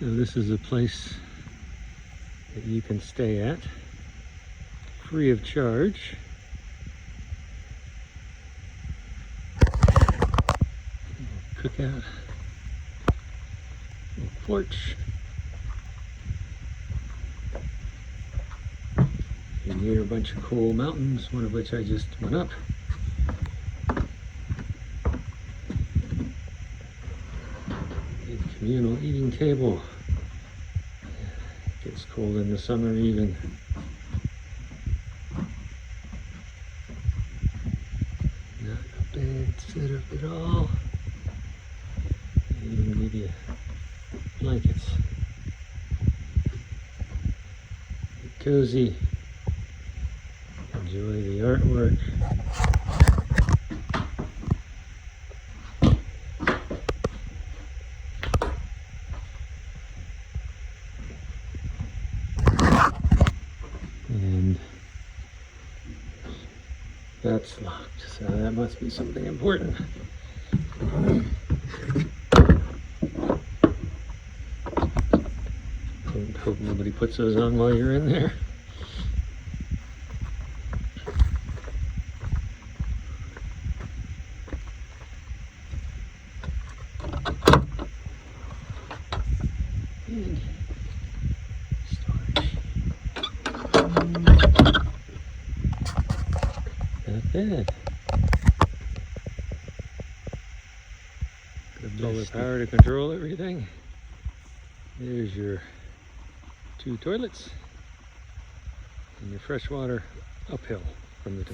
So this is a place that you can stay at free of charge. Cookout, little porch. And here are a bunch of cool mountains, one of which I just went up. Communal eating table. Gets cold in the summer even. Not a bad setup at all. They even give you blankets. Cozy. Enjoy the artwork. And that's locked, so that must be something important. Hope nobody puts those on while you're in there. And storage. Not bad. Got solar power to control everything. There's your 2 toilets and your fresh water uphill from the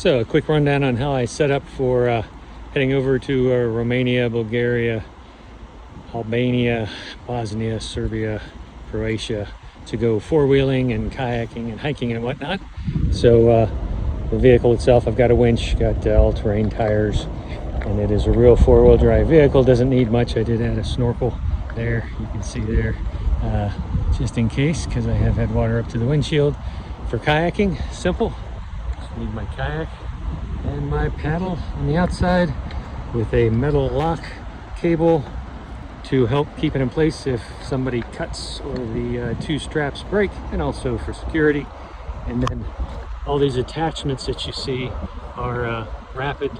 So a quick rundown on how I set up for heading over to Romania, Bulgaria, Albania, Bosnia, Serbia, Croatia to go four-wheeling and kayaking and hiking and whatnot. So the vehicle itself, I've got a winch, got all-terrain tires, and it is a real four-wheel drive vehicle. Doesn't need much. I did add a snorkel there, you can see there, just in case, because I have had water up to the windshield. For kayaking, simple. Just need my kayak and my paddle on the outside with a metal lock cable to help keep it in place if somebody cuts or the two straps break, and also for security. And then all these attachments that you see are rapid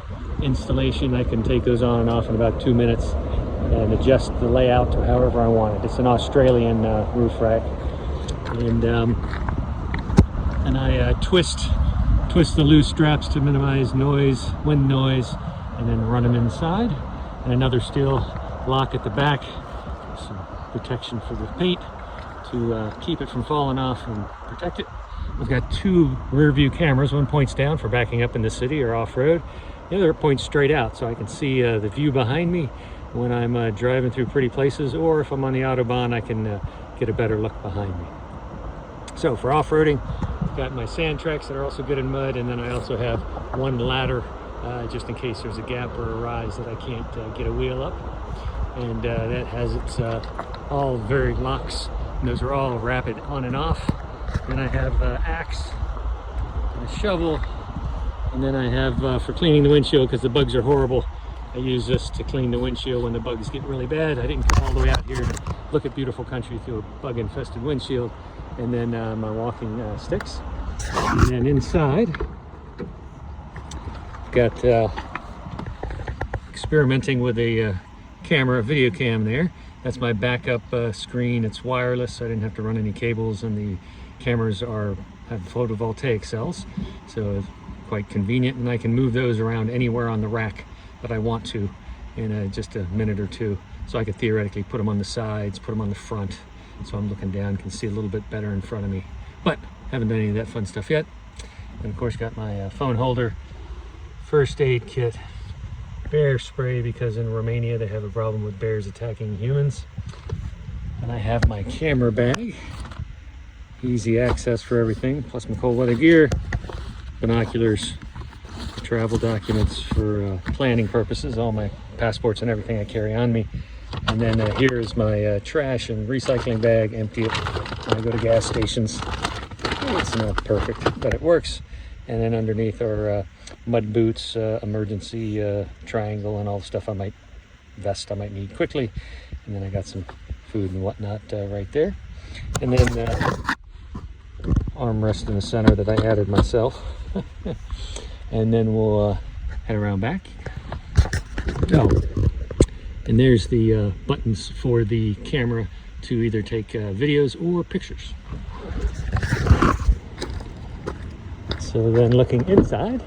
installation. I can take those on and off in about 2 minutes and adjust the layout to however I want it. It's an Australian roof rack, and I twist the loose straps to minimize noise, wind noise, and then run them inside. And another steel lock at the back, some protection for the paint to keep it from falling off and protect it. I've got two rear view cameras. One points down for backing up in the city or off-road. The other points straight out, so I can see the view behind me when I'm driving through pretty places, or if I'm on the Autobahn, I can get a better look behind me. So for off-roading, I've got my sand tracks that are also good in mud, and then I also have one ladder just in case there's a gap or a rise that I can't get a wheel up. And that has its all very locks, and those are all rapid on and off. Then I have axe and a shovel, and then I have for cleaning the windshield, because the bugs are horrible. I use this to clean the windshield when the bugs get really bad. I didn't come all the way out here to look at beautiful country through a bug-infested windshield. And then my walking sticks. And then inside, got experimenting with a camera, video cam there. That's my backup screen. It's wireless, so I didn't have to run any cables, and the cameras have photovoltaic cells, so it's quite convenient, and I can move those around anywhere on the rack that I want to in just a minute or two. So I could theoretically put them on the sides, put them on the front, so I'm looking down, can see a little bit better in front of me. But haven't done any of that fun stuff yet. And of course got my phone holder, first aid kit, bear spray, because in Romania they have a problem with bears attacking humans. And I have my camera bag, easy access for everything, plus my cold weather gear, binoculars, travel documents for planning purposes, all my passports and everything I carry on me. And then here's my trash and recycling bag, empty it when I go to gas stations. It's not perfect, but it works. And then underneath are mud boots, emergency triangle, and all the stuff vest I might need quickly. And then I got some food and whatnot right there. And then armrest in the center that I added myself. And then we'll head around back. Oh, and there's the buttons for the camera to either take videos or pictures. So then looking inside,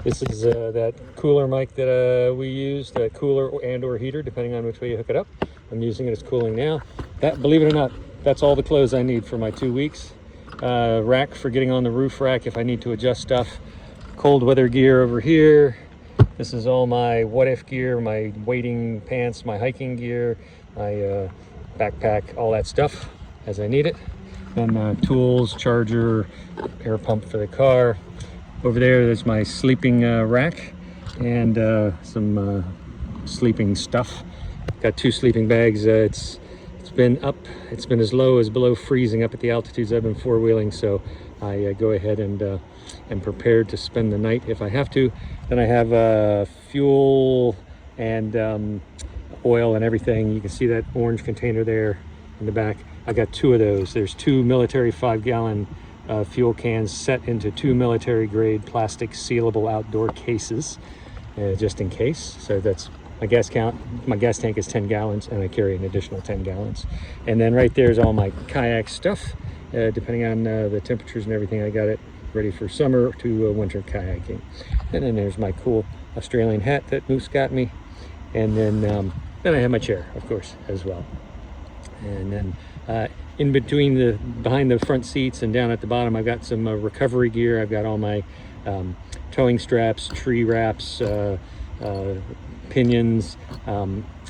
this is that cooler mic that we used, cooler and or heater, depending on which way you hook it up. I'm using it as cooling now. That, believe it or not, that's all the clothes I need for my 2 weeks. Rack for getting on the roof rack if I need to adjust stuff. Cold weather gear over here. This is all my what if gear, my wading pants, my hiking gear, my backpack, all that stuff as I need it. Then tools, charger, air pump for the car. Over there's my sleeping rack and some sleeping stuff. Got 2 sleeping bags. It's been as low as below freezing up at the altitudes I've been four-wheeling, so I go ahead and am prepared to spend the night if I have to. Then I have fuel and oil and everything. You can see that orange container there in the back. I got 2 of those. There's 2 military 5-gallon fuel cans set into 2 military grade plastic sealable outdoor cases, just in case. So that's my gas count. My gas tank is 10 gallons, and I carry an additional 10 gallons. And then right there's all my kayak stuff. Depending on the temperatures and everything, I got it ready for summer to winter kayaking. And then there's my cool Australian hat that Moose got me. And then I have my chair, of course, as well. And then In between behind the front seats and down at the bottom, I've got some recovery gear. I've got all my towing straps, tree wraps, pinions,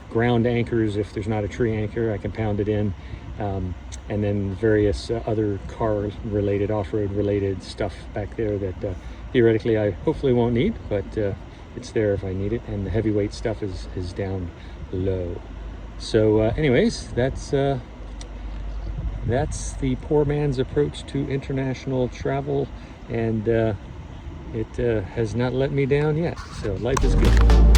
ground anchors. If there's not a tree anchor, I can pound it in. And then various other car related, off-road related stuff back there that theoretically I hopefully won't need, but it's there if I need it. And the heavyweight stuff is down low. So anyways, that's the poor man's approach to international travel, and it has not let me down yet. So life is good.